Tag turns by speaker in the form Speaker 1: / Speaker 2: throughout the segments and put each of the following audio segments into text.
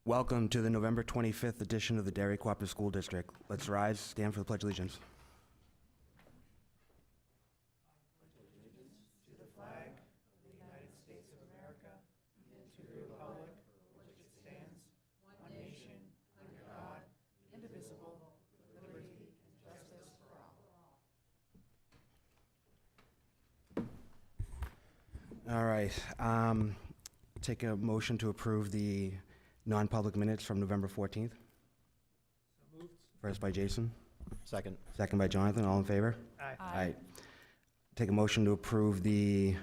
Speaker 1: Welcome to the November 25th edition of the Derry Cooperative School District. Let's rise, stand for the Pledge of Allegiance. All right. Take a motion to approve the non-public minutes from November 14th.
Speaker 2: So moved.
Speaker 1: First by Jason.
Speaker 3: Second.
Speaker 1: Second by Jonathan. All in favor?
Speaker 2: Aye.
Speaker 1: Aye. Take a motion to approve the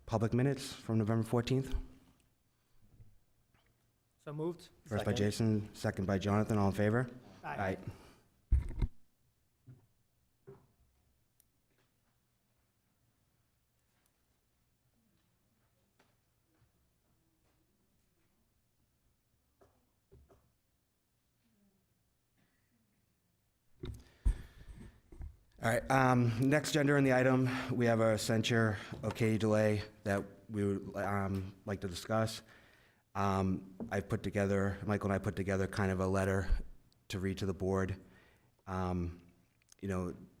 Speaker 1: public minutes from November 14th.
Speaker 2: So moved.
Speaker 1: First by
Speaker 3: Second.
Speaker 1: Jason, second by Jonathan. All in favor?
Speaker 2: Aye.
Speaker 1: All right, next agenda in the item, we have a censure of Katie delay that we would like to discuss. Michael and I put together kind of a letter to read to the board.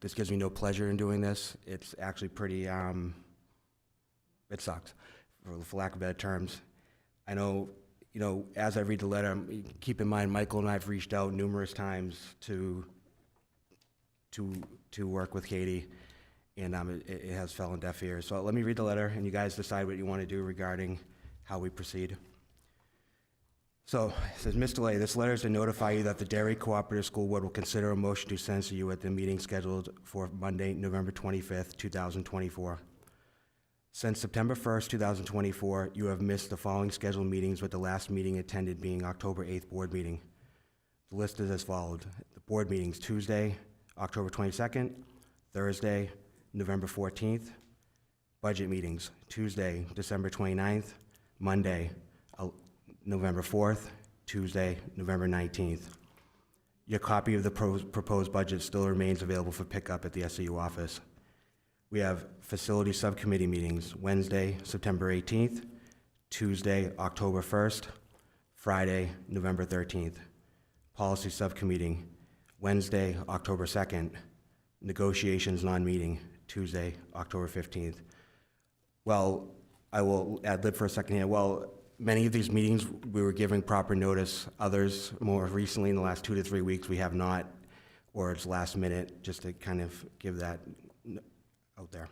Speaker 1: This gives me no pleasure in doing this. It's actually pretty, it sucks, for lack of better terms. I know, as I read the letter, keep in mind, Michael and I have reached out numerous times to work with Katie, and it has fell on deaf ears. So let me read the letter, and you guys decide what you want to do regarding how we proceed. So it says, Ms. DeLay, this letter is to notify you that the Derry Cooperative School Board will consider a motion to censure you at the meeting scheduled for Monday, November 25th, 2024. Since September 1st, 2024, you have missed the following scheduled meetings, with the last meeting attended being October 8th board meeting. The list is as followed. The board meetings: Tuesday, October 22nd, Thursday, November 14th. Budget meetings: Tuesday, December 29th, Monday, November 4th, Tuesday, November 19th. Your copy of the proposed budget still remains available for pickup at the SAU office. We have facility subcommittee meetings: Wednesday, September 18th, Tuesday, October 1st, Friday, November 13th. Policy subcommittee: Wednesday, October 2nd. Negotiations non-meeting: Tuesday, October 15th. Well, I will ad-lib for a second here. Well, many of these meetings we were giving proper notice. Others, more recently in the last 2 to 3 weeks, we have not, or it's last minute, just to kind of give that out there.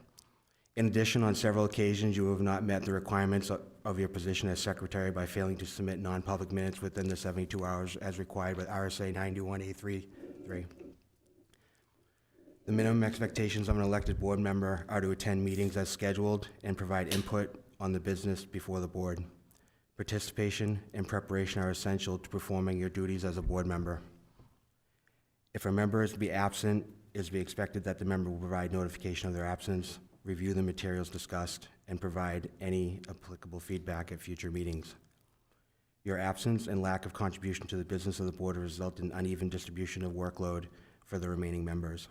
Speaker 1: In addition, on several occasions, you have not met the requirements of your position as secretary by failing to submit non-public minutes within the 72 hours as required by RSA 91A3. The minimum expectations of an elected board member are to attend meetings as scheduled and provide input on the business before the board. Participation and preparation are essential to performing your duties as a board member. If a member is to be absent, it is to be expected that the member will provide notification of their absence, review the materials discussed, and provide any applicable feedback at future meetings. Your absence and lack of contribution to the business of the board will result in uneven distribution of workload for the remaining members.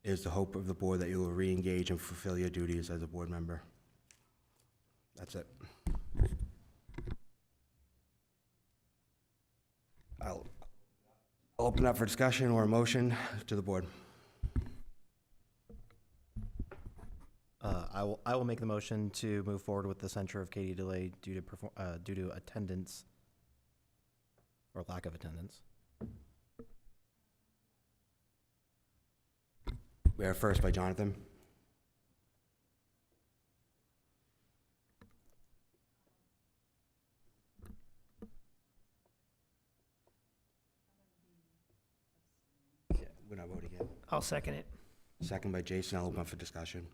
Speaker 1: It is the hope of the board that you will re-engage and fulfill your duties as a board member. That's it. I'll open up for discussion or a motion to the board.
Speaker 3: I will make the motion to move forward with the censure of Katie DeLay due to attendance or lack of attendance.
Speaker 1: We are first by Jonathan. Yeah, we're not voting yet.
Speaker 2: I'll second it.
Speaker 1: Second by Jason. I'll open up for discussion.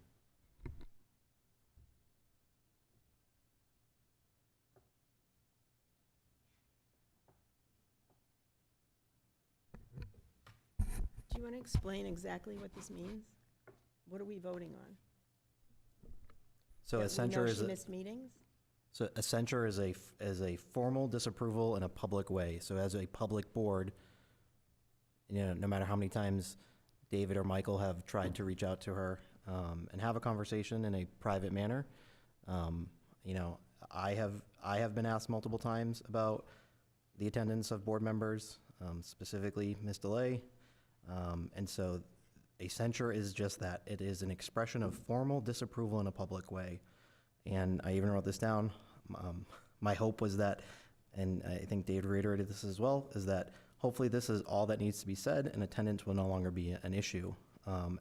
Speaker 4: Do you want to explain exactly what this means? What are we voting on?
Speaker 3: So
Speaker 4: That
Speaker 3: a censure
Speaker 4: we know
Speaker 3: is
Speaker 4: she
Speaker 3: a,
Speaker 4: missed meetings?
Speaker 3: so a censure is a formal disapproval in a public way. So as a public board, no matter how many times David or Michael have tried to reach out to her and have a conversation in a private manner, I have been asked multiple times about the attendance of board members, specifically Ms. DeLay. And so a censure is just that. It is an expression of formal disapproval in a public way. And I even wrote this down. My hope was that, and I think Dave reiterated this as well, is that hopefully this is all that needs to be said and attendance will no longer be an issue.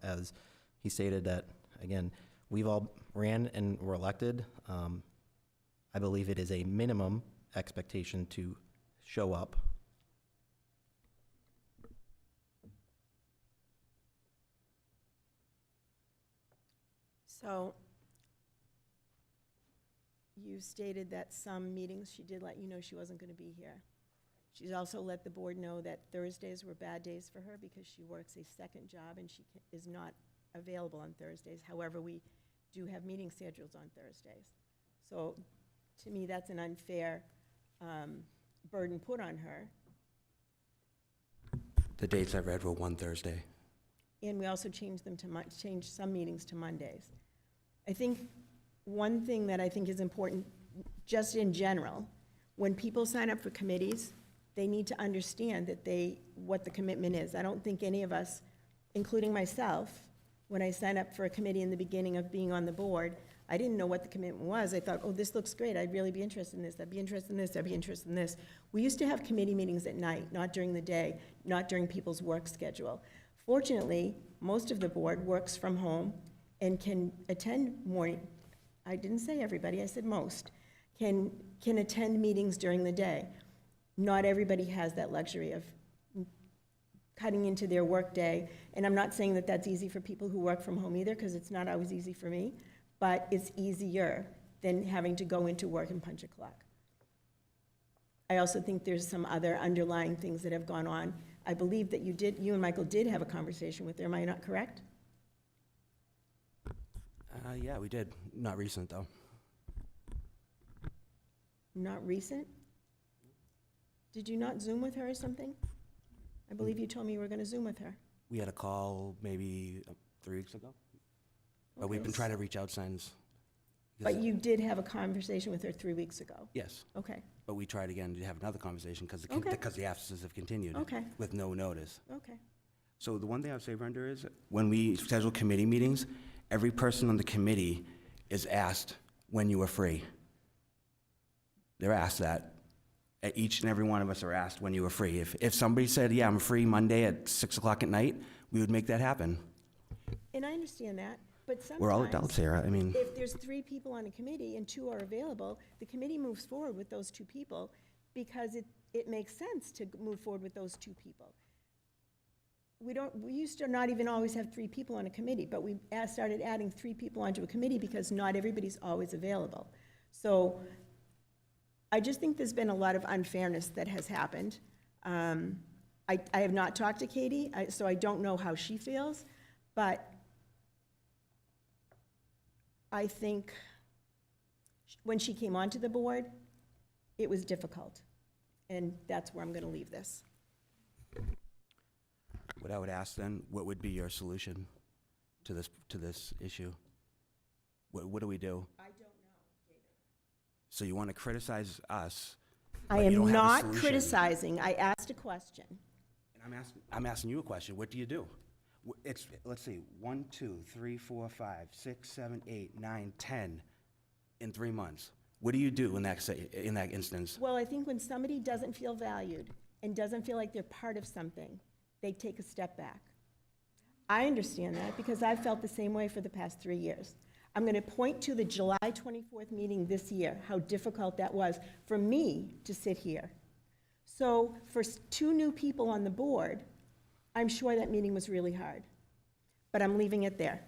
Speaker 3: As he stated that, again, we've all ran and were elected. I believe it is a minimum expectation to show up.
Speaker 4: So you stated that some meetings, she did let you know she wasn't going to be here. She's also let the board know that Thursdays were bad days for her because she works a second job and she is not available on Thursdays. However, we do have meeting schedules on Thursdays. So to me, that's an unfair burden put on her.
Speaker 1: The dates I read were one Thursday.
Speaker 4: And we also changed them to, changed some meetings to Mondays. I think one thing that I think is important, just in general, when people sign up for committees, they need to understand that what the commitment is. I don't think any of us, including myself, when I signed up for a committee in the beginning of being on the board, I didn't know what the commitment was. I thought, oh, this looks great. I'd really be interested in this. I'd be interested in this. I'd be interested in this. We used to have committee meetings at night, not during the day, not during people's work schedule. Fortunately, most of the board works from home and can attend morning. I didn't say everybody, I said most, can attend meetings during the day. Not everybody has that luxury of cutting into their workday. And I'm not saying that that's easy for people who work from home either, because it's not always easy for me, but it's easier than having to go into work and punch a clock. I also think there's some other underlying things that have gone on. I believe that you and Michael did have a conversation with her, am I not correct?
Speaker 1: Yeah, we did. Not recent, though.
Speaker 4: Not recent? Did you not Zoom with her or something? I believe you told me you were going to Zoom with her.
Speaker 1: We had a call maybe 3 weeks ago. But we've
Speaker 4: Okay.
Speaker 1: been trying to reach out since.
Speaker 4: But you did have a conversation with her 3 weeks ago?
Speaker 1: Yes,
Speaker 4: Okay,
Speaker 1: but we tried again to have another conversation because
Speaker 4: Okay.
Speaker 1: the absences have continued
Speaker 4: okay,
Speaker 1: with no notice.
Speaker 4: okay.
Speaker 1: So the one thing I would say, Brenda, is when we schedule committee meetings, every person on the committee is asked when you are free. They're asked that. Each and every one of us are asked when you are free. If somebody said, yeah, I'm free Monday at 6 o'clock at night, we would make that happen.
Speaker 4: And I understand that, but sometimes.
Speaker 1: We're all adults here, I mean,
Speaker 4: If there's 3 people on a committee and 2 are available, the committee moves forward with those 2 people because it makes sense to move forward with those 2 people. We used to not even always have 3 people on a committee, but we started adding 3 people onto a committee because not everybody's always available. So I just think there's been a lot of unfairness that has happened. I have not talked to Katie, so I don't know how she feels, but I think when she came onto the board, it was difficult. And that's where I'm going to leave this.
Speaker 1: what I would ask then, what would be your solution to this issue? What do we do?
Speaker 4: I don't know, David.
Speaker 1: So you want to criticize us?
Speaker 4: I
Speaker 1: but you
Speaker 4: am
Speaker 1: don't have a
Speaker 4: not
Speaker 1: solution.
Speaker 4: criticizing. I asked a question.
Speaker 1: And I'm asking you a question. What do you do? Let's see, 1, 2, 3, 4, 5, 6, 7, 8, 9, 10 in 3 months. What do you do in that instance?
Speaker 4: Well, I think when somebody doesn't feel valued and doesn't feel like they're part of something, they take a step back. I understand that because I've felt the same way for the past 3 years. I'm going to point to the July 24th meeting this year, how difficult that was for me to sit here. So for 2 new people on the board, I'm sure that meeting was really hard. But I'm leaving it there.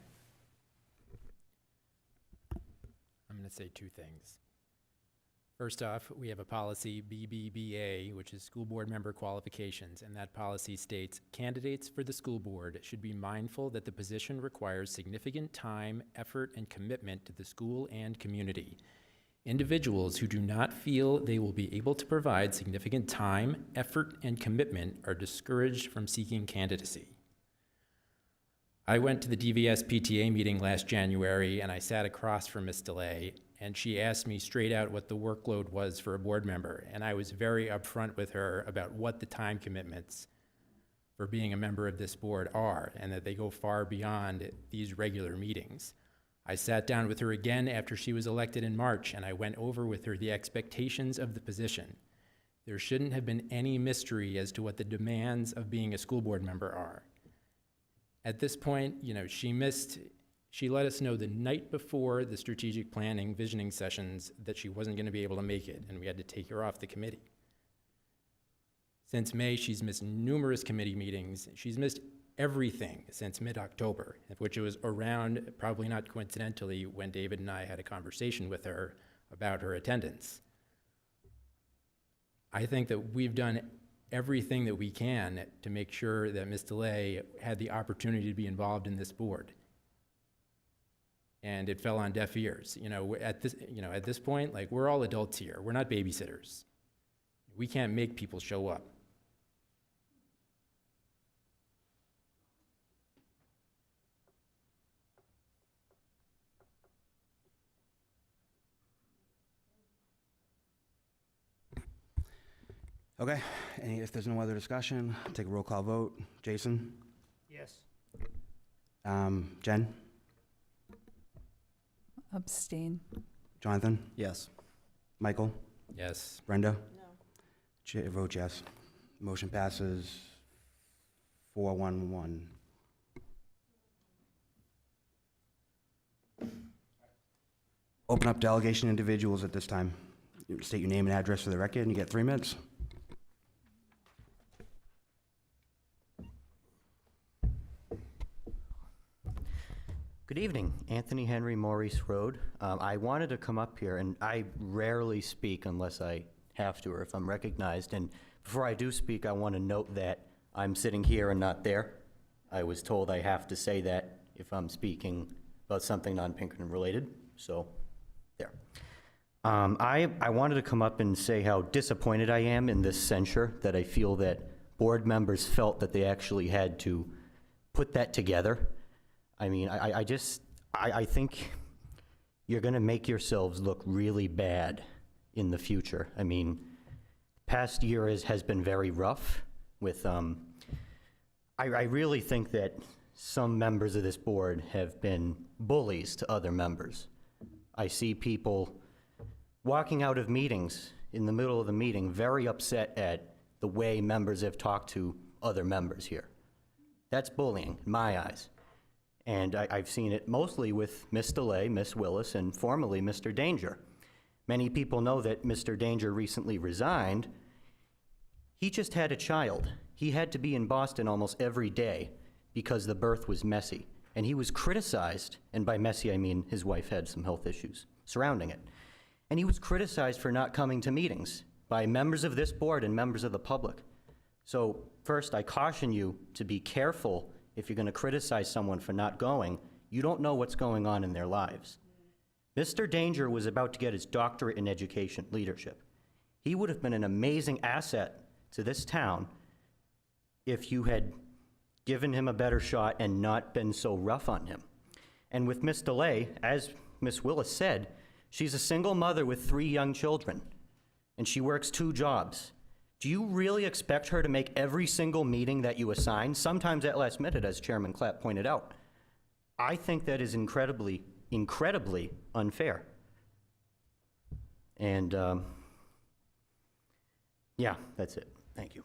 Speaker 5: I'm going to say 2 things. First off, we have a policy, BBBA, which is School Board Member Qualifications, and that policy states, candidates for the school board should be mindful that the position requires significant time, effort, and commitment to the school and community. Individuals who do not feel they will be able to provide significant time, effort, and commitment are discouraged from seeking candidacy. I went to the DVS PTA meeting last January, and I sat across from Ms. DeLay, and she asked me straight out what the workload was for a board member. And I was very upfront with her about what the time commitments for being a member of this board are, and that they go far beyond these regular meetings. I sat down with her again after she was elected in March, and I went over with her the expectations of the position. There shouldn't have been any mystery as to what the demands of being a school board member are. At this point, she let us know the night before the strategic planning visioning sessions that she wasn't going to be able to make it, and we had to take her off the committee. Since May, she's missed numerous committee meetings. She's missed everything since mid-October, which was around, probably not coincidentally, when David and I had a conversation with her about her attendance. I think that we've done everything that we can to make sure that Ms. DeLay had the opportunity to be involved in this board. And it fell on deaf ears. At this point, like, we're all adults here. We're not babysitters. We can't make people show up.
Speaker 1: Okay, if there's no other discussion, take a roll call vote. Jason?
Speaker 2: Yes.
Speaker 1: Jen?
Speaker 6: Abstain.
Speaker 1: Jonathan?
Speaker 3: Yes.
Speaker 1: Michael?
Speaker 5: Yes.
Speaker 1: Brenda?
Speaker 4: No.
Speaker 1: Chair votes yes. Motion passes 4-1-1. Open up delegation individuals at this time. You state your name and address for the record, and you get 3 minutes.
Speaker 7: Good evening, Anthony Henry, Maurice Road. I wanted to come up here, and I rarely speak unless I have to or if I'm recognized. And before I do speak, I want to note that I'm sitting here and not there. I was told I have to say that if I'm speaking about something non-Pinkerton related, so there. I wanted to come up and say how disappointed I am in this censure, that I feel that board members felt that they actually had to put that together. I mean, I think you're going to make yourselves look really bad in the future. I mean, past year has been very rough with, I really think that some members of this board have been bullies to other members. I see people walking out of meetings in the middle of the meeting very upset at the way members have talked to other members here. That's bullying in my eyes. And I've seen it mostly with Ms. DeLay, Ms. Willis, and formerly Mr. Danger. Many people know that Mr. Danger recently resigned. He just had a child. He had to be in Boston almost every day because the birth was messy. And he was criticized, and by messy I mean his wife had some health issues surrounding it. And he was criticized for not coming to meetings by members of this board and members of the public. So first, I caution you to be careful. If you're going to criticize someone for not going, you don't know what's going on in their lives. Mr. Danger was about to get his doctorate in education leadership. He would have been an amazing asset to this town if you had given him a better shot and not been so rough on him. And with Ms. DeLay, as Ms. Willis said, she's a single mother with 3 young children, and she works 2 jobs. Do you really expect her to make every single meeting that you assign, sometimes at last minute, as Chairman Clapp pointed out? I think that is incredibly, incredibly unfair. And, yeah, that's it. Thank you.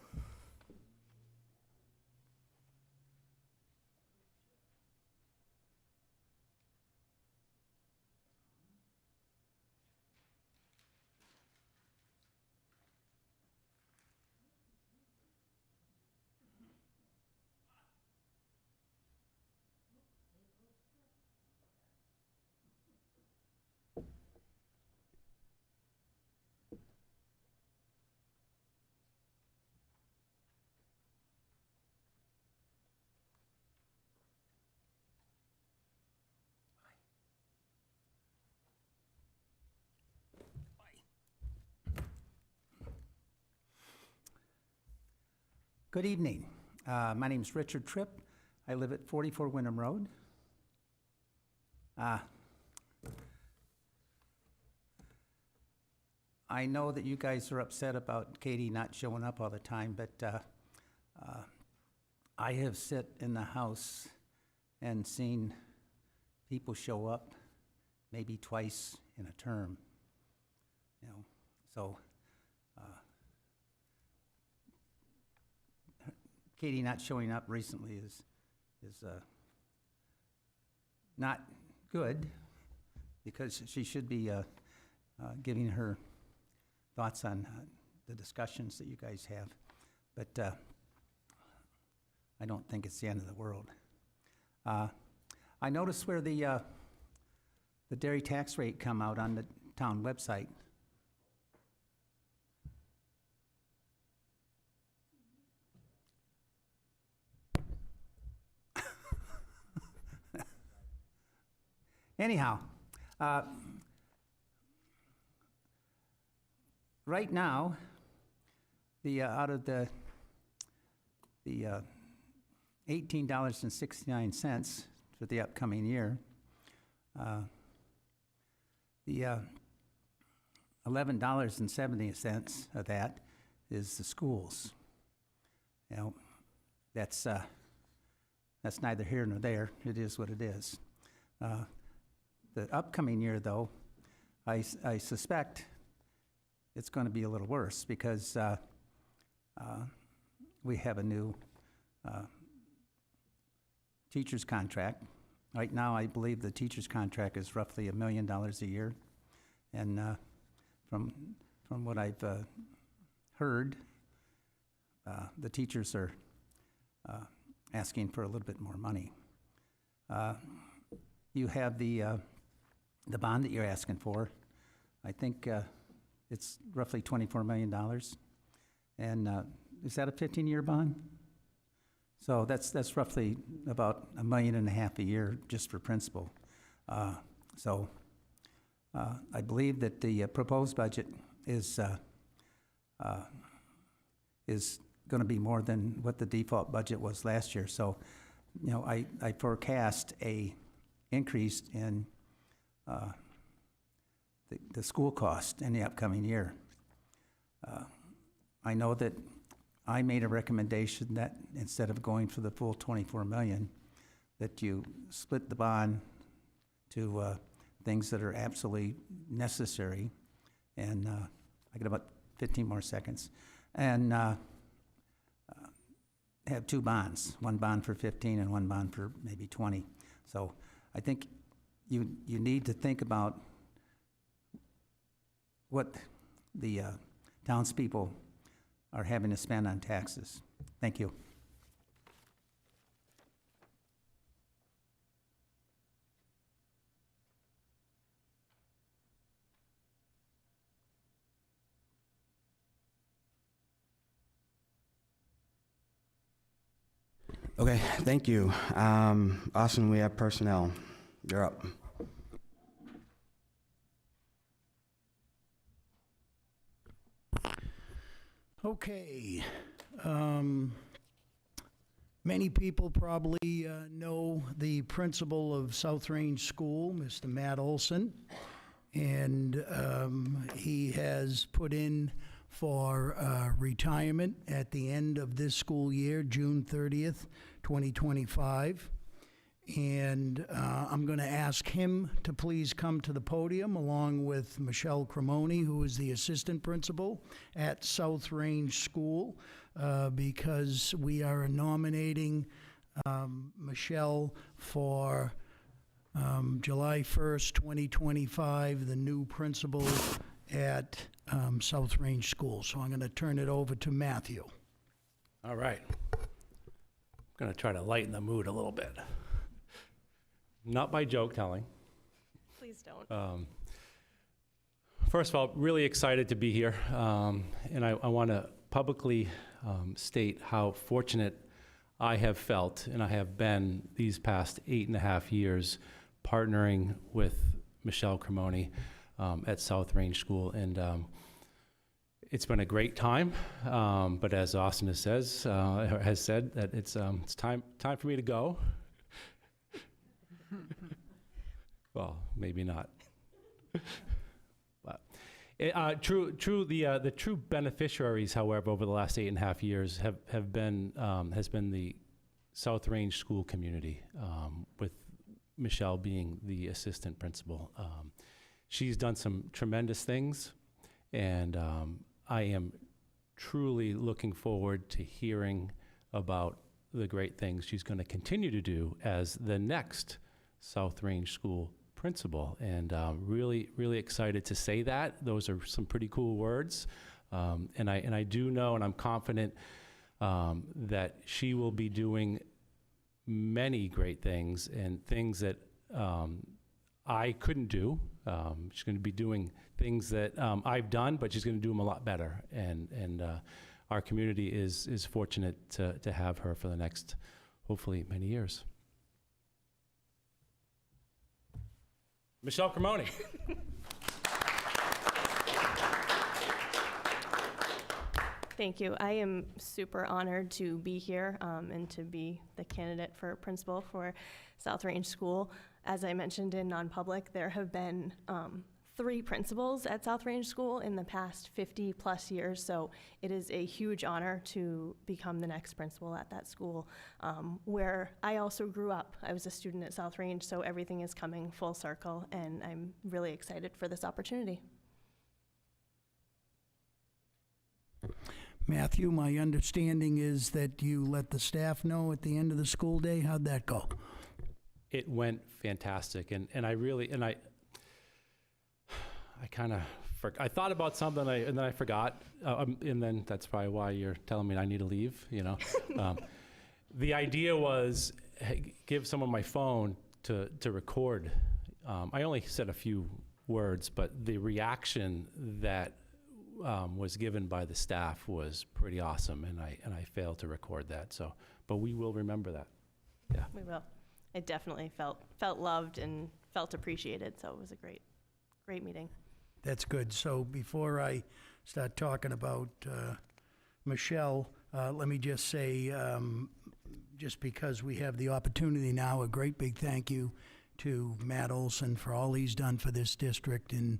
Speaker 8: Good evening. My name is Richard Tripp. I live at 44 Wyndham Road. I know that you guys are upset about Katie not showing up all the time, but I have sit in the house and seen people show up maybe twice in a term, you know, so Katie not showing up recently is not good, because she should be giving her thoughts on the discussions that you guys have. But I don't think it's the end of the world. I noticed where the dairy tax rate come out on the town website. Anyhow, right now, out of the $18.69 for the upcoming year, the $11.70 of that is the schools. You know, that's neither here nor there. It is what it is. The upcoming year, though, I suspect it's going to be a little worse, because we have a new teacher's contract. Right now, I believe the teacher's contract is roughly $1 million a year, and from what I've heard, the teachers are asking for a little bit more money. You have the bond that you're asking for. I think it's roughly $24 million. And is that a 15-year bond? So that's roughly about $1.5 million a year just for principal. So I believe that the proposed budget is going to be more than what the default budget was last year. So, you know, I forecast a increase in the school cost in the upcoming year. I know that I made a recommendation that instead of going for the full $24 million, that you split the bond to things that are absolutely necessary. And I got about 15 more seconds. And have two bonds, one bond for 15 and one bond for maybe 20. So I think you need to think about what the townspeople are having to spend on taxes. Thank you.
Speaker 1: Okay, thank you. Austin, we have personnel. You're up.
Speaker 6: Okay. Many people probably know the principal of South Range School, Mr. Matt Olson, and he has put in for retirement at the end of this school year, June 30th, 2025. And I'm going to ask him to please come to the podium along with Michelle Cremoni, who is the assistant principal at South Range School, because we are nominating Michelle for July 1st, 2025, the new principal at South Range School. So I'm going to turn it over to Matthew.
Speaker 9: All right. I'm going to try to lighten the mood a little bit. Not by joke telling.
Speaker 10: Please don't.
Speaker 9: First of all, really excited to be here. And I want to publicly state how fortunate I have felt and I have been these past 8.5 years partnering with Michelle Cremoni at South Range School. And it's been a great time. But as Austin has said, that it's time for me to go. Well, maybe not. But The true beneficiaries, however, over the last 8.5 years has been the South Range school community, with Michelle being the assistant principal. She's done some tremendous things, and I am truly looking forward to hearing about the great things she's going to continue to do as the next South Range school principal. And really, really excited to say that. Those are some pretty cool words. And I do know, and I'm confident that she will be doing many great things, and things that I couldn't do. She's going to be doing things that I've done, but she's going to do them a lot better. And our community is fortunate to have her for the next, hopefully, many years. Michelle Cremoni.
Speaker 10: Thank you. I am super honored to be here and to be the candidate for principal for South Range School. As I mentioned in non-public, there have been 3 principals at South Range School in the past 50 plus years, so it is a huge honor to become the next principal at that school, where I also grew up. I was a student at South Range, so everything is coming full circle, and I'm really excited for this opportunity.
Speaker 6: Matthew, my understanding is that you let the staff know at the end of the school day. How'd that go?
Speaker 9: It went fantastic, and I kind of I thought about something and then I forgot, and then that's probably why you're telling me I need to leave. You know, the idea was give someone my phone to record. I only said a few words, but the reaction that was given by the staff was pretty awesome, and I failed to record that. So, but we will remember that. Yeah,
Speaker 10: We will. I definitely felt loved and felt appreciated, so it was a great meeting.
Speaker 6: That's good. So before I start talking about Michelle, let me just say, just because we have the opportunity now, a great big thank you to Matt Olson for all he's done for this district in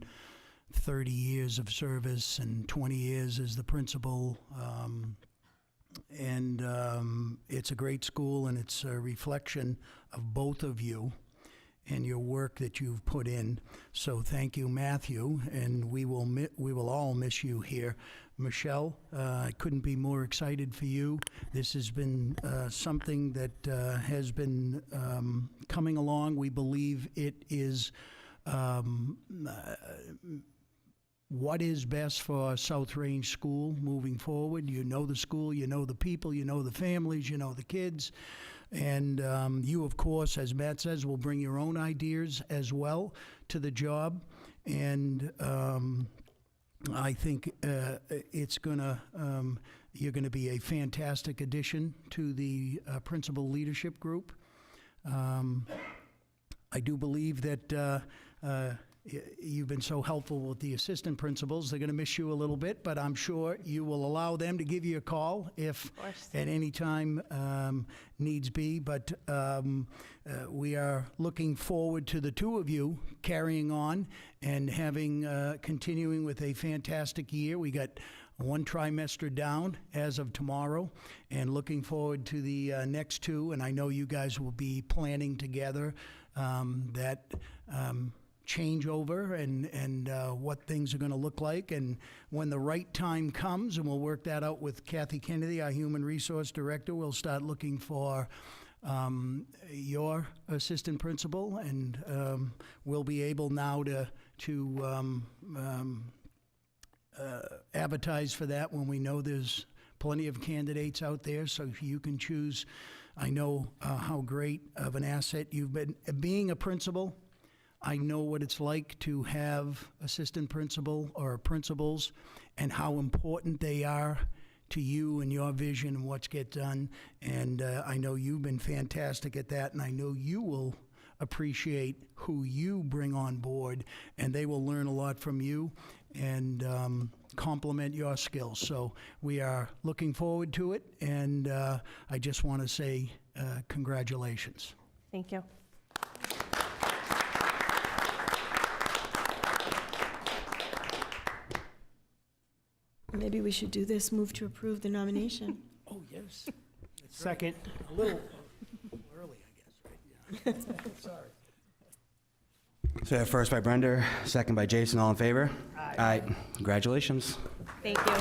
Speaker 6: 30 years of service and 20 years as the principal. It's a great school, and it's a reflection of both of you and your work that you've put in. So thank you, Matthew, and we will all miss you here. Michelle, I couldn't be more excited for you. This has been something that has been coming along. We believe it is what is best for South Range School moving forward. You know the school, you know the people, you know the families, you know the kids. And you, of course, as Matt says, will bring your own ideas as well to the job. And I think it's gonna, you're gonna be a fantastic addition to the principal leadership group. I do believe that you've been so helpful with the assistant principals. They're going to miss you a little bit, but I'm sure you will allow them to give you a call if at any time needs be. But we are looking forward to the two of you carrying on and having continuing with a fantastic year. We got one trimester down as of tomorrow, and looking forward to the next two. And I know you guys will be planning together that changeover and what things are going to look like. And when the right time comes, and we'll work that out with Kathy Kennedy, our Human Resource Director, we'll start looking for your assistant principal, and we'll be able now to advertise for that when we know there's plenty of candidates out there, so you can choose. I know how great of an asset you've been. Being a principal, I know what it's like to have assistant principal or principals and how important they are to you and your vision and what's get done. And I know you've been fantastic at that, and I know you will appreciate who you bring on board, and they will learn a lot from you and complement your skills. So we are looking forward to it, and I just want to say congratulations.
Speaker 10: Thank you.
Speaker 4: we should do this, move to approve the nomination.
Speaker 6: Oh, yes.
Speaker 2: Second.
Speaker 6: A little early, I guess, right? Yeah. Sorry.
Speaker 1: So first by Brenda, second by Jason, all in favor? Aye. Congratulations.
Speaker 10: Thank you.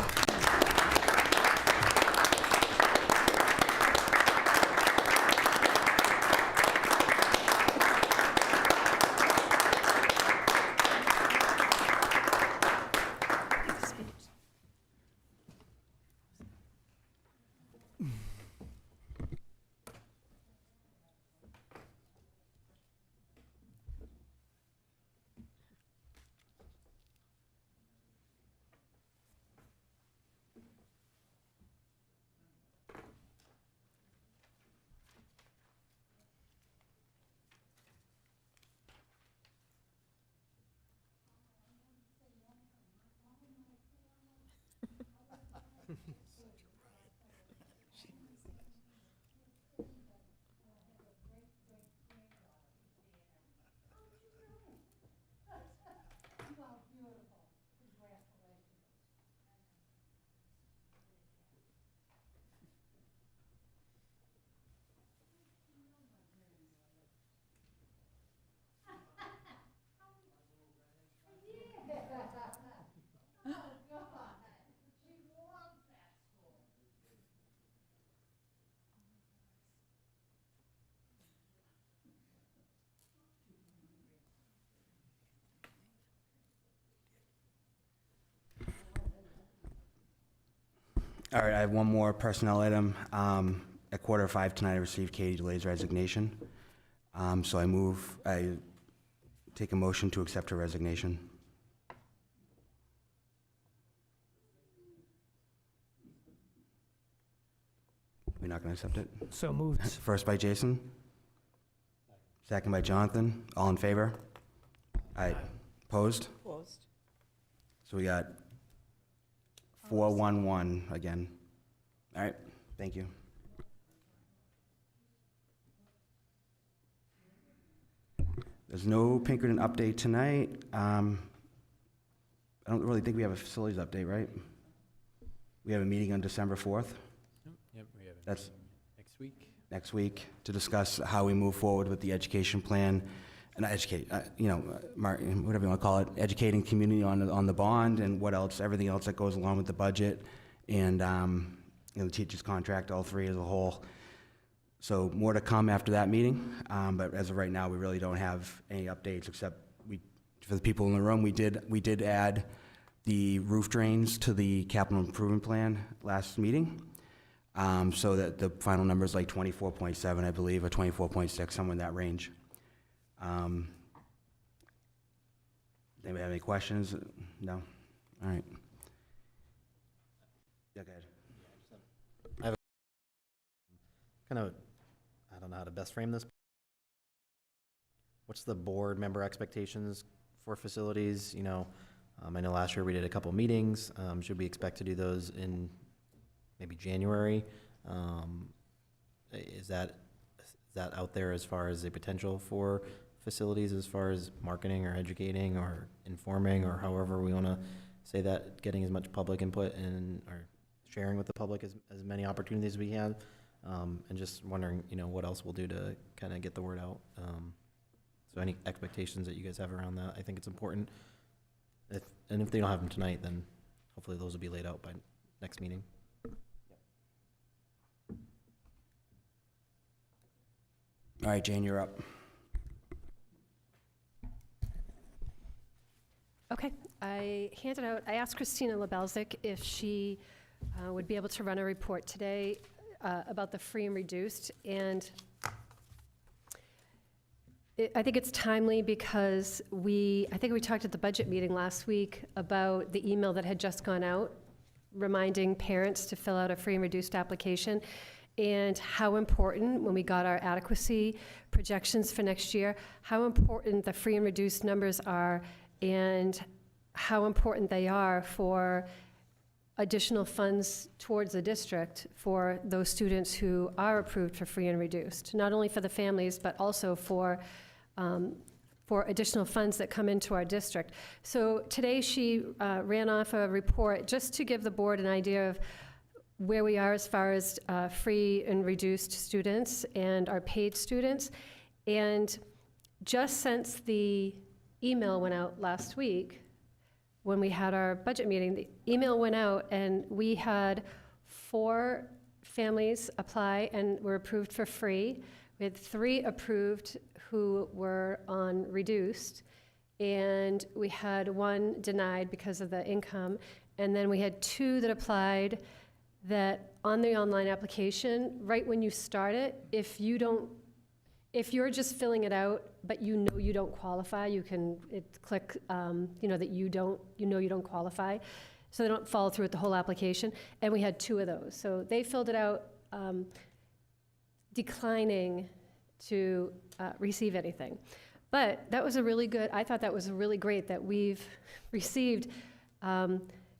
Speaker 1: All right, I have one more personnel item. At 4:45 tonight, I received Katie DeLay's resignation. So I take a motion to accept her resignation. We're not going to accept it?
Speaker 2: So moved.
Speaker 1: First by Jason. Second by Jonathan. All in favor? Aye. Opposed?
Speaker 4: Opposed.
Speaker 1: So we got 411 again. All right, thank you. There's no Pinkerton update tonight. I don't really think we have a facilities update, right? We have a meeting on December 4th,
Speaker 5: Yep, we have a
Speaker 1: That's-
Speaker 5: meeting next week.
Speaker 1: next week, to discuss how we move forward with the education plan and whatever you want to call it, educating community on the bond and what else, everything else that goes along with the budget and the teacher's contract, all three as a whole. So more to come after that meeting, but as of right now, we really don't have any updates except for the people in the room, we did add the roof drains to the capital improvement plan last meeting, so that the final number is like 24.7, I believe, or 24.6, somewhere in that range. Anybody have any questions? No? All right. Yeah, go ahead.
Speaker 3: Kind of, I don't know how to best frame this. What's the board member expectations for facilities? I know last year we did a couple meetings. Should we expect to do those in maybe January? Is that out there as far as the potential for facilities, as far as marketing or educating or informing, or however we want to say that, getting as much public input and or sharing with the public as many opportunities as we can? And just wondering, what else we'll do to kind of get the word out. So any expectations that you guys have around that? I think it's important. If they don't have them tonight, then hopefully those will be laid out by next meeting.
Speaker 1: All right, Jane, you're up.
Speaker 11: Okay, I asked Christina Lebelzik if she would be able to run a report today about the free and reduced, and I think it's timely because I think we talked at the budget meeting last week about the email that had just gone out reminding parents to fill out a free and reduced application, and how important, when we got our adequacy projections for next year, how important the free and reduced numbers are, and how important they are for additional funds towards the district for those students who are approved for free and reduced, not only for the families, but also for for additional funds that come into our district. So today she ran off a report just to give the board an idea of where we are as far as free and reduced students and our paid students. And just since the email went out last week, when we had our budget meeting, the email went out and we had 4 families apply and were approved for free. We had 3 approved who were on reduced, and we had 1 denied because of the income. And then we had 2 that applied that on the online application, right when you start it, if you're just filling it out, but you know you don't qualify, you can click, that you don't qualify, so they don't follow through with the whole application. And we had 2 of those. So they filled it out declining to receive anything. But that was I thought that was really great that we've received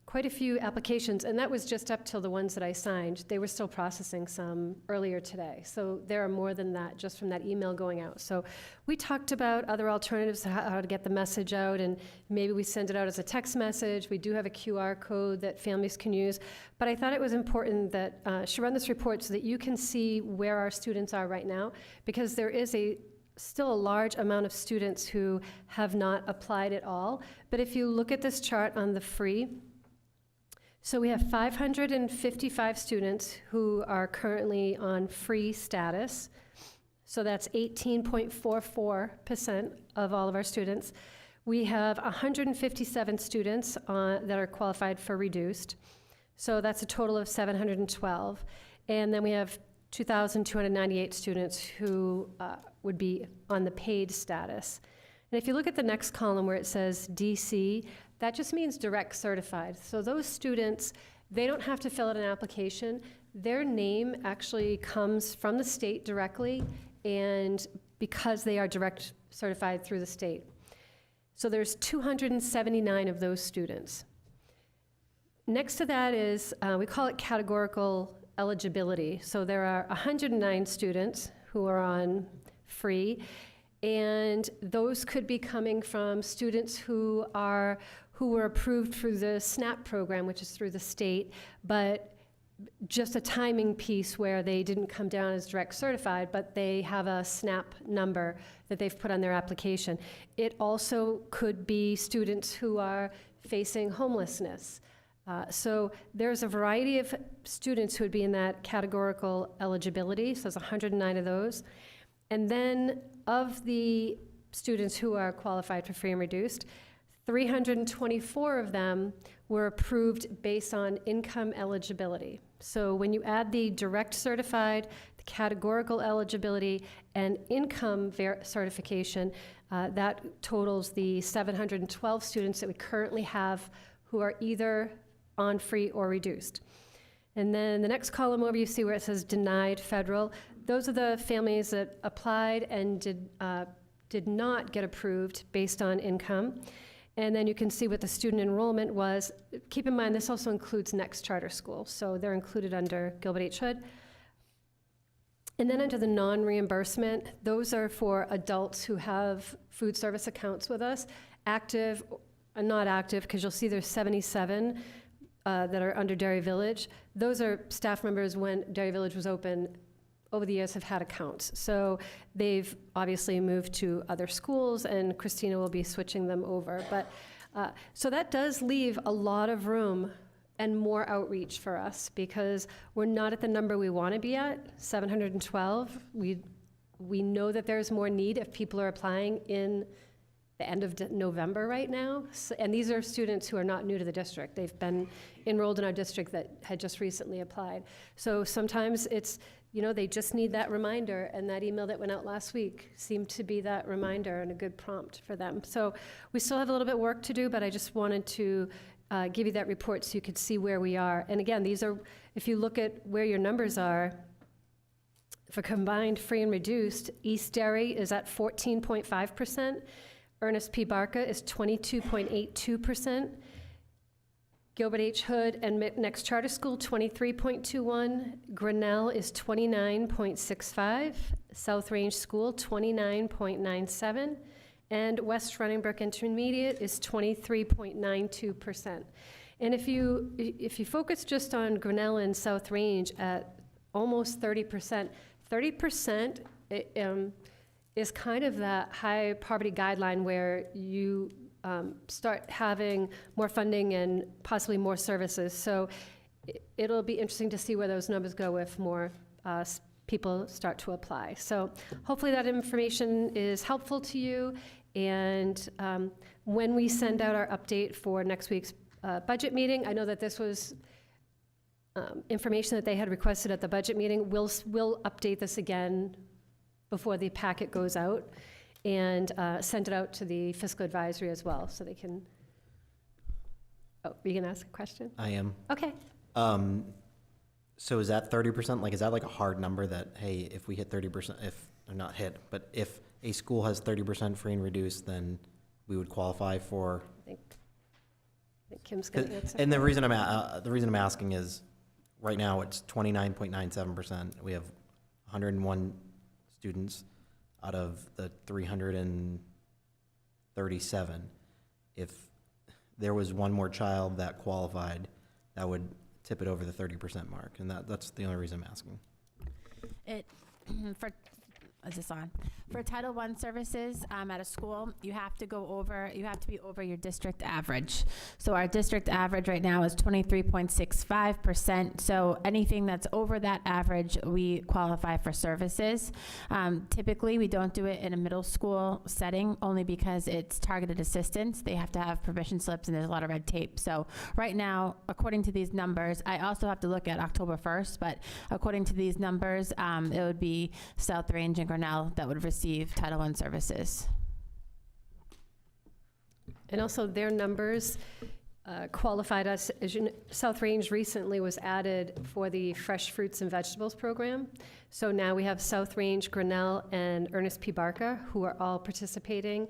Speaker 11: quite a few applications, and that was just up till the ones that I signed. They were still processing some earlier today. So there are more than that just from that email going out. So we talked about other alternatives, how to get the message out, and maybe we send it out as a text message. We do have a QR code that families can use. But I thought it was important that she run this report so that you can see where our students are right now, because there is still a large amount of students who have not applied at all. But if you look at this chart on the free, so we have 555 students who are currently on free status. So that's 18.44% of all of our students. We have 157 students that are qualified for reduced. So that's a total of 712. And then we have 2,298 students who would be on the paid status. And if you look at the next column where it says DC, that just means direct certified. So those students, they don't have to fill out an application. Their name actually comes from the state directly, and because they are direct certified through the state. So there's 279 of those students. Next to that is, we call it categorical eligibility. So there are 109 students who are on free, and those could be coming from students who were approved through the SNAP program, which is through the state, but just a timing piece where they didn't come down as direct certified, but they have a SNAP number that they've put on their application. It also could be students who are facing homelessness. So there's a variety of students who would be in that categorical eligibility, so there's 109 of those. And then of the students who are qualified for free and reduced, 324 of them were approved based on income eligibility. So when you add the direct certified, the categorical eligibility, and income certification, that totals the 712 students that we currently have who are either on free or reduced. And then the next column over, you see where it says denied federal. Those are the families that applied and did not get approved based on income. And then you can see what the student enrollment was. Keep in mind, this also includes Next Charter School, so they're included under Gilbert H. Hood. And then under the non-reimbursement, those are for adults who have food service accounts with us, active and not active, because you'll see there's 77 that are under Derry Village. Those are staff members when Derry Village was open, over the years have had accounts. So they've obviously moved to other schools, and Christina will be switching them over. But so that does leave a lot of room and more outreach for us, because we're not at the number we want to be at, 712. We know that there's more need if people are applying in the end of November right now. So, and these are students who are not new to the district. They've been enrolled in our district that had just recently applied. So sometimes it's, they just need that reminder, and that email that went out last week seemed to be that reminder and a good prompt for them. So we still have a little bit of work to do, but I just wanted to give you that report so you could see where we are. And again, these are, if you look at where your numbers are, for combined free and reduced, East Derry is at 14.5%, Ernest P. Barca is 22.82%, Gilbert H. Hood and Next Charter School, 23.21. Grinnell is 29.65. South Range School, 29.97. and West Running Brook Intermediate is 23.92%. And if you focus just on Grinnell and South Range at almost 30%, 30% is kind of that high poverty guideline where you start having more funding and possibly more services. So it'll be interesting to see where those numbers go if more people start to apply. So hopefully that information is helpful to you. And when we send out our update for next week's budget meeting, I know that this was information that they had requested at the budget meeting. We'll update this again before the packet goes out and send it out to the fiscal advisory as well, so they can. Oh, are you gonna ask a question?
Speaker 3: I am.
Speaker 11: Okay.
Speaker 3: So is that 30%, like, is that like a hard number that, hey, if we hit 30%, or not hit, but if a school has 30% free and reduced, then we would qualify for?
Speaker 11: I think Kim's gonna answer.
Speaker 3: And the reason I'm asking is, right now it's 29.97%. We have 101 students out of the 337. If there was one more child that qualified, that would tip it over the 30% mark, and that's the only reason I'm asking.
Speaker 12: Is this on? For Title I services at a school, you have to be over your district average. So our district average right now is 23.65%. So anything that's over that average, we qualify for services. Typically, we don't do it in a middle school setting only because it's targeted assistance. They have to have permission slips and there's a lot of red tape. So right now, according to these numbers, I also have to look at October 1st, but according to these numbers, it would be South Range and Grinnell that would receive Title I services.
Speaker 11: And also their numbers qualified us, as you know, South Range recently was added for the fresh fruits and vegetables program. So now we have South Range, Grinnell, and Ernest P. Barker, who are all participating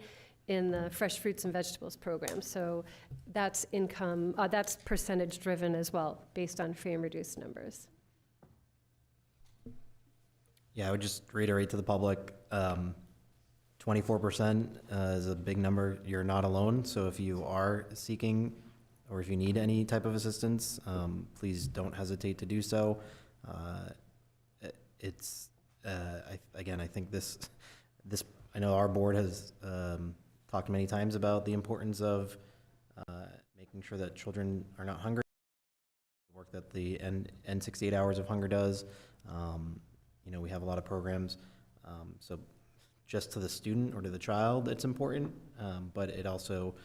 Speaker 11: in the fresh fruits and vegetables program. So that's income, that's percentage driven as well, based on free and reduced numbers.
Speaker 3: Yeah, I would just reiterate to the public, 24% is a big number. You're not alone, so if you are seeking or if you need any type of assistance, please don't hesitate to do so. Again, I think this, I know our board has talked many times about the importance of making sure that children are not hungry, the work that the End 68 Hours of Hunger does. You know, we have a lot of programs, so just to the student or to the child, it's important, but it also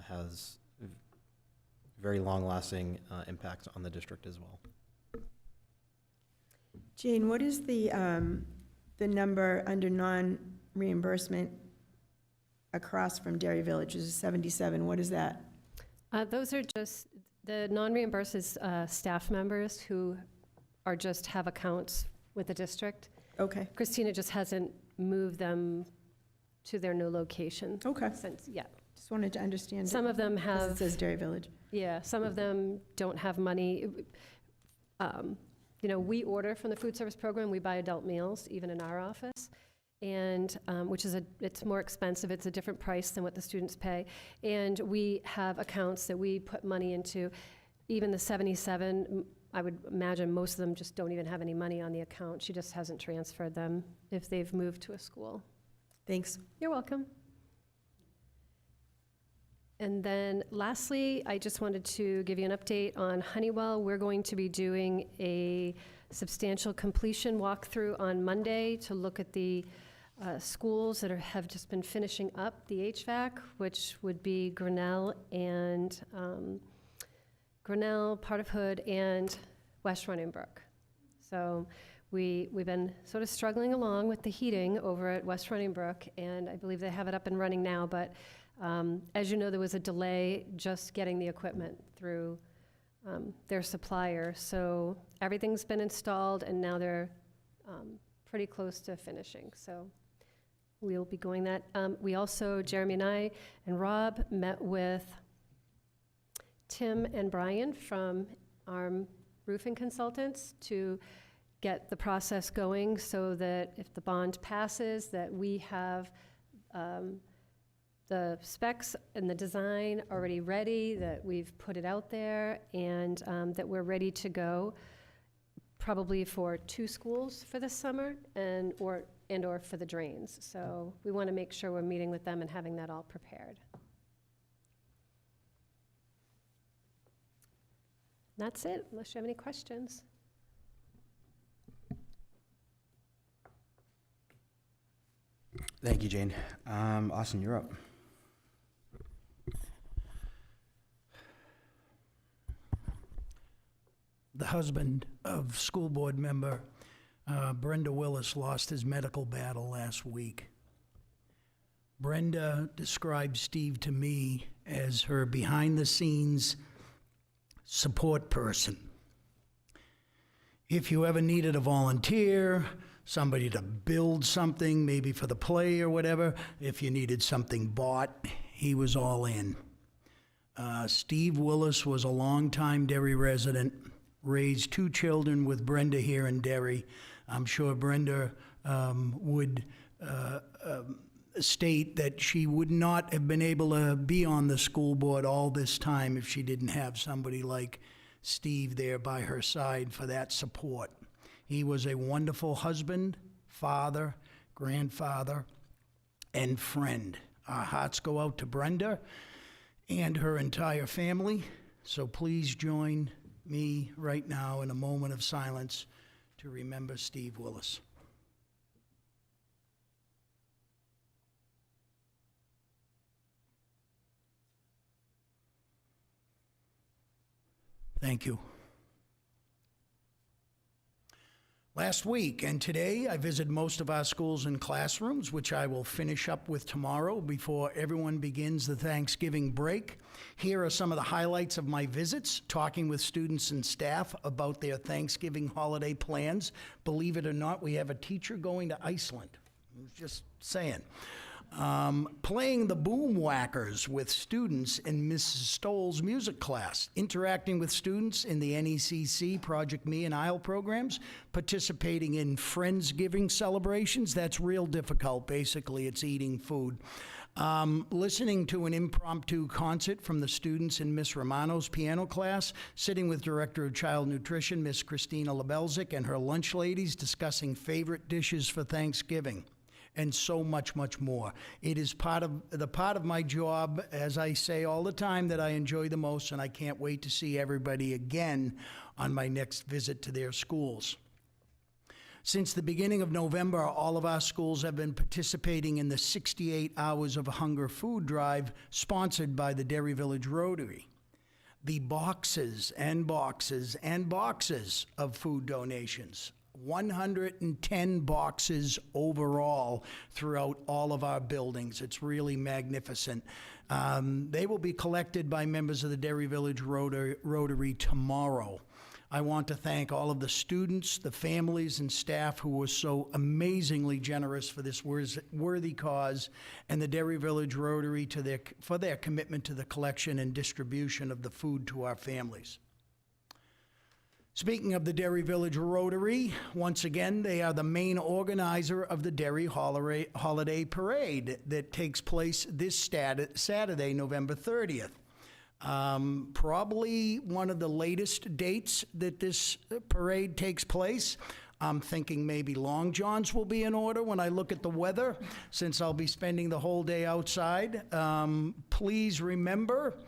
Speaker 3: has very long-lasting impacts on the district as well.
Speaker 4: Jane, what is the number under non-reimbursement across from Derry Village? Is 77, what is that?
Speaker 11: Those are just, the non-reimbursed is staff members who are just have accounts with the district.
Speaker 4: Okay.
Speaker 11: Christina just hasn't moved them to their new location.
Speaker 4: Okay.
Speaker 11: Since, yeah.
Speaker 4: Just wanted to understand.
Speaker 11: Some of them
Speaker 4: Because
Speaker 11: have,
Speaker 4: it says Derry Village.
Speaker 11: yeah, some of them don't have money. You know, we order from the food service program, we buy adult meals, even in our office, and which is it's more expensive, it's a different price than what the students pay. And we have accounts that we put money into. Even the 77, I would imagine most of them just don't even have any money on the account. She just hasn't transferred them if they've moved to a school.
Speaker 4: Thanks.
Speaker 11: You're welcome. And then lastly, I just wanted to give you an update on Honeywell. We're going to be doing a substantial completion walkthrough on Monday to look at the schools that have just been finishing up the HVAC, which would be Grinnell and Grinnell, part of Hood, and West Running Brook. So we've been sort of struggling along with the heating over at West Running Brook, and I believe they have it up and running now, but as you know, there was a delay just getting the equipment through their supplier. So everything's been installed, and now they're pretty close to finishing. So we'll be going that. We also, Jeremy and I and Rob, met with Tim and Brian from our roofing consultants to get the process going so that if the bond passes, that we have the specs and the design already ready, that we've put it out there, and that we're ready to go, probably for 2 schools for this summer and/or for the drains. So we want to make sure we're meeting with them and having that all prepared. That's it, unless you have any questions.
Speaker 1: Thank you, Jane. Austin, you're up.
Speaker 6: The husband of school board member Brenda Willis lost his medical battle last week. Brenda described Steve to me as her behind-the-scenes support person. If you ever needed a volunteer, somebody to build something, maybe for the play or whatever, if you needed something bought, he was all in. Steve Willis was a longtime Derry resident, raised 2 children with Brenda here in Derry. I'm sure Brenda would state that she would not have been able to be on the school board all this time if she didn't have somebody like Steve there by her side for that support. He was a wonderful husband, father, grandfather, and friend. Our hearts go out to Brenda and her entire family, so please join me right now in a moment of silence to remember Steve Willis. Thank you. Last week and today, I visited most of our schools and classrooms, which I will finish up with tomorrow before everyone begins the Thanksgiving break. Here are some of the highlights of my visits, talking with students and staff about their Thanksgiving holiday plans. Believe it or not, we have a teacher going to Iceland. I was just saying. Playing the boom whackers with students in Mrs. Stoll's music class, interacting with students in the NECC Project Me and Isle programs, participating in Friendsgiving celebrations. That's real difficult. Basically, it's eating food. Listening to an impromptu concert from the students in Miss Romano's piano class, sitting with Director of Child Nutrition, Miss Christina Lebelzik, and her lunch ladies discussing favorite dishes for Thanksgiving, and so much, much more. It is part of my job, as I say all the time, that I enjoy the most, and I can't wait to see everybody again on my next visit to their schools. Since the beginning of November, all of our schools have been participating in the 68 Hours of Hunger food drive sponsored by the Derry Village Rotary. The boxes and boxes and boxes of food donations, 110 boxes overall throughout all of our buildings. It's really magnificent. They will be collected by members of the Derry Village Rotary tomorrow. I want to thank all of the students, the families, and staff who were so amazingly generous for this worthy cause, and the Derry Village Rotary for their commitment to the collection and distribution of the food to our families. Speaking of the Derry Village Rotary, once again, they are the main organizer of the Derry Holiday Parade that takes place this Saturday, November 30th. Probably one of the latest dates that this parade takes place. I'm thinking maybe Long Johns will be in order when I look at the weather, since I'll be spending the whole day outside. Please remember,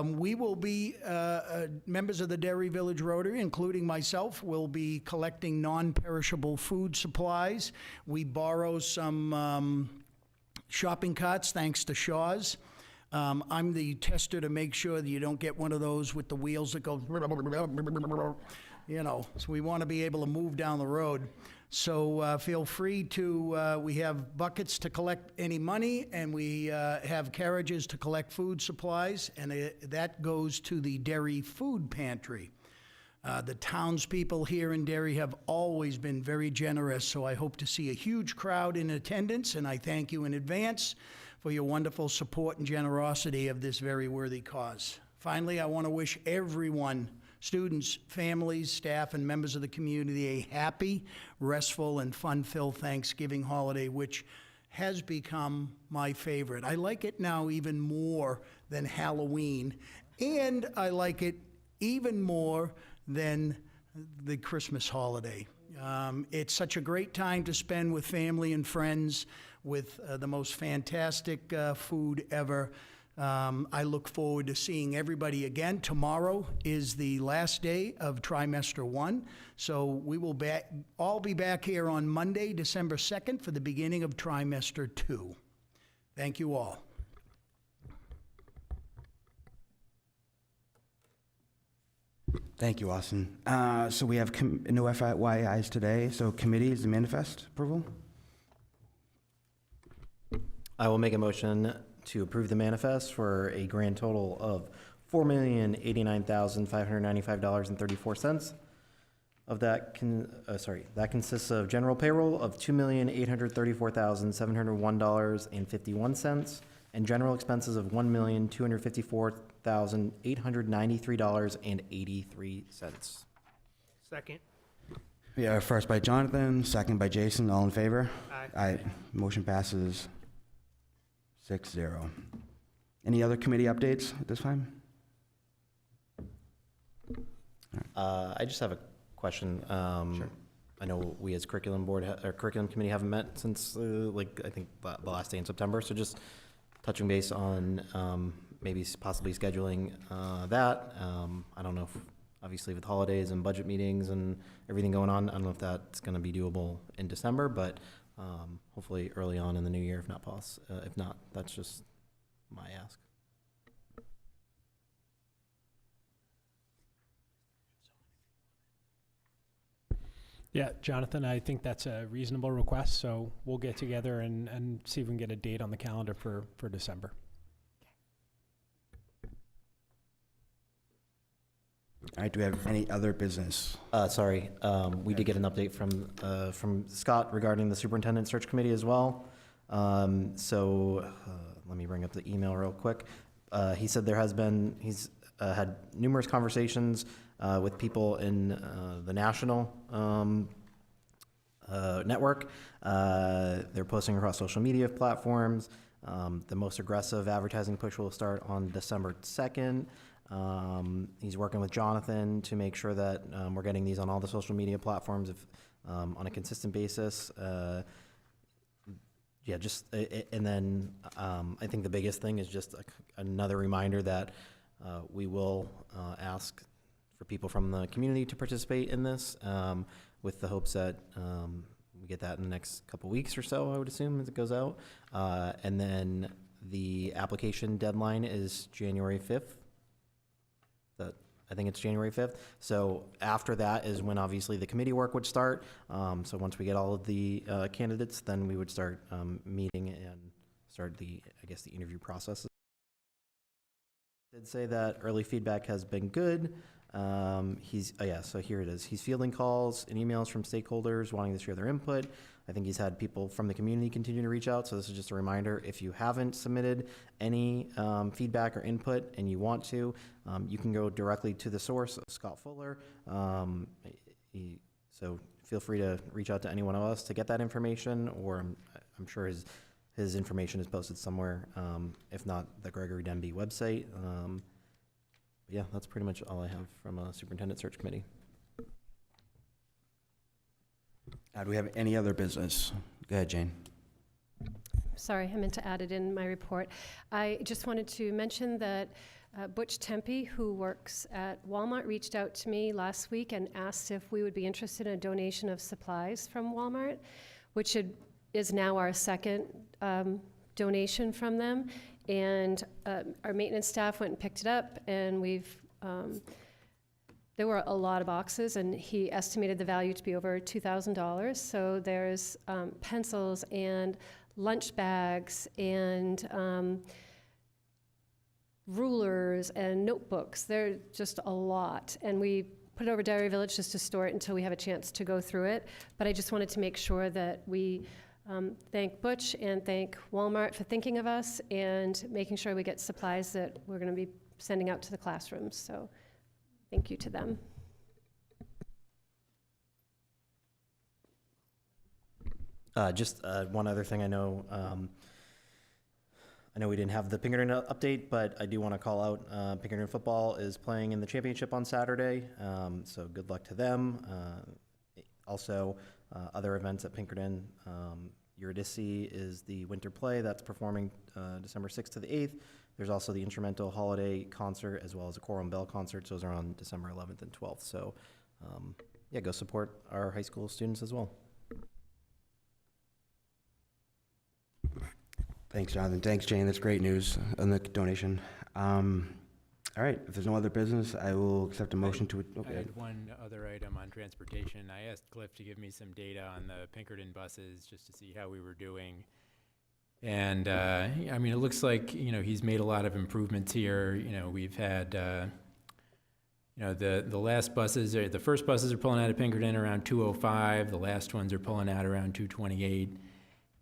Speaker 6: we will be, members of the Derry Village Rotary, including myself, will be collecting non-perishable food supplies. We borrow some shopping carts, thanks to Shaw's. I'm the tester to make sure that you don't get one of those with the wheels that go, you know, so we want to be able to move down the road. So feel free to, we have buckets to collect any money, and we have carriages to collect food supplies, and that goes to the Derry Food Pantry. The townspeople here in Derry have always been very generous, so I hope to see a huge crowd in attendance, and I thank you in advance for your wonderful support and generosity of this very worthy cause. Finally, I want to wish everyone, students, families, staff, and members of the community, a happy, restful, and fun-filled Thanksgiving holiday, which has become my favorite. I like it now even more than Halloween, and I like it even more than the Christmas holiday. It's such a great time to spend with family and friends, with the most fantastic food ever. I look forward to seeing everybody again. Tomorrow is the last day of trimester 1, so we will all be back here on Monday, December 2nd, for the beginning of trimester 2. Thank you all.
Speaker 1: Thank you, Austin. So we have no FYIs today, so committees, the manifest approval?
Speaker 3: I will make a motion to approve the manifest for a grand total of $4,089,595.34. Of that, that consists of general payroll of $2,834,701.51 and general expenses of $1,254,893.83.
Speaker 2: Second.
Speaker 1: Yeah, first by Jonathan, second by Jason, all in favor?
Speaker 2: Aye.
Speaker 1: Aye. Motion passes 6-0. Any other committee updates at this time?
Speaker 3: I just have a question.
Speaker 1: Sure.
Speaker 3: I know we as curriculum board or curriculum committee haven't met since I think the last day in September. So just touching base on maybe possibly scheduling that. I don't know if obviously with holidays and budget meetings and everything going on, I don't know if that's going to be doable in December, but hopefully early on in the new year, if not if not, that's just my ask.
Speaker 2: Yeah, Jonathan, I think that's a reasonable request, so we'll get together and see if we can get a date on the calendar for December.
Speaker 1: All right, do we have any other business?
Speaker 3: Sorry, we did get an update from Scott regarding the superintendent search committee as well. Let me bring up the email real quick. He said he's had numerous conversations with people in the national network. They're posting across social media platforms. The most aggressive advertising push will start on December 2nd. He's working with Jonathan to make sure that we're getting these on all the social media platforms on a consistent basis. I think the biggest thing is just another reminder that we will ask for people from the community to participate in this with the hopes that we get that in the next couple weeks or so, I would assume, as it goes out. And then the application deadline is January 5th. I think it's January 5th. So after that is when obviously the committee work would start. So once we get all of the candidates, then we would start meeting and start the interview process. Did say that early feedback has been good. So here it is. He's fielding calls and emails from stakeholders wanting to share their input. I think he's had people from the community continue to reach out. So this is just a reminder, if you haven't submitted any feedback or input and you want to, you can go directly to the source, Scott Fuller. So feel free to reach out to any one of us to get that information, or I'm sure his information is posted somewhere, if not the Gregory Denby website. Yeah, that's pretty much all I have from a superintendent search committee.
Speaker 1: Do we have any other business? Go ahead, Jane.
Speaker 11: Sorry, I meant to add it in my report. I just wanted to mention that Butch Tempe, who works at Walmart, reached out to me last week and asked if we would be interested in a donation of supplies from Walmart, which is now our second donation from them. And our maintenance staff went and picked it up, and there were a lot of boxes, and he estimated the value to be over $2,000. So there's pencils and lunch bags and rulers and notebooks. They're just a lot. And we put it over Dairy Village just to store it until we have a chance to go through it. But I just wanted to make sure that we thank Butch and thank Walmart for thinking of us and making sure we get supplies that we're going to be sending out to the classrooms. So thank you to them.
Speaker 3: Just one other thing I know. I know we didn't have the Pinkerton update, but I do want to call out Pinkerton football is playing in the championship on Saturday, so good luck to them. Also, other events at Pinkerton. Eurydice is the winter play that's performing December 6th to the 8th. There's also the instrumental holiday concert as well as a choral and bell concert. Those are on December 11th and 12th. So, yeah, go support our high school students as well.
Speaker 1: Thanks, Jonathan. Thanks, Jane. That's great news on the donation. All right, if there's no other business, I will accept a motion to.
Speaker 5: I
Speaker 1: Okay.
Speaker 5: had one other item on transportation. I asked Cliff to give me some data on the Pinkerton buses just to see how we were doing. And, I mean, it looks like, he's made a lot of improvements here. We've had, the last buses, the first buses are pulling out of Pinkerton around 2:05. The last ones are pulling out around 2:28.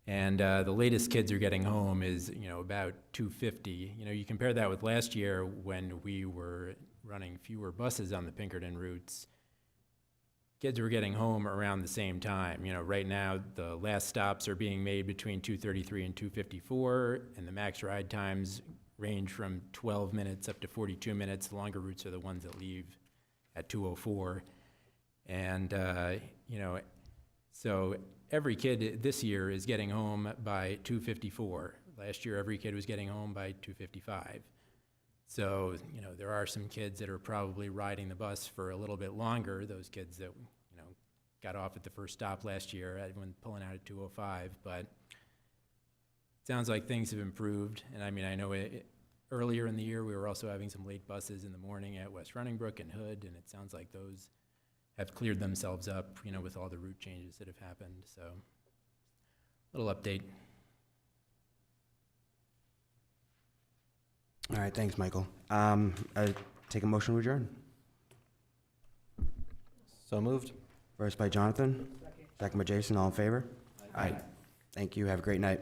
Speaker 5: And the latest kids are getting home is, about 2:50. You compare that with last year when we were running fewer buses on the Pinkerton routes. Kids were getting home around the same time. Right now, the last stops are being made between 2:33 and 2:54, and the max ride times range from 12 minutes up to 42 minutes. The longer routes are the ones that leave at 2:04. And, so every kid this year is getting home by 2:54. Last year, every kid was getting home by 2:55. So, there are some kids that are probably riding the bus for a little bit longer, those kids that, got off at the first stop last year, everyone pulling out at 2:05. But it sounds like things have improved. And I mean, I know earlier in the year, we were also having some late buses in the morning at West Runningbrook and Hood, and it sounds like those have cleared themselves up, with all the route changes that have happened. So, little update.
Speaker 1: All right, thanks, Michael. I take a motion to adjourn.
Speaker 3: So moved.
Speaker 1: First by Jonathan, second by Jason. All in favor? Aye. Thank you. Have a great night.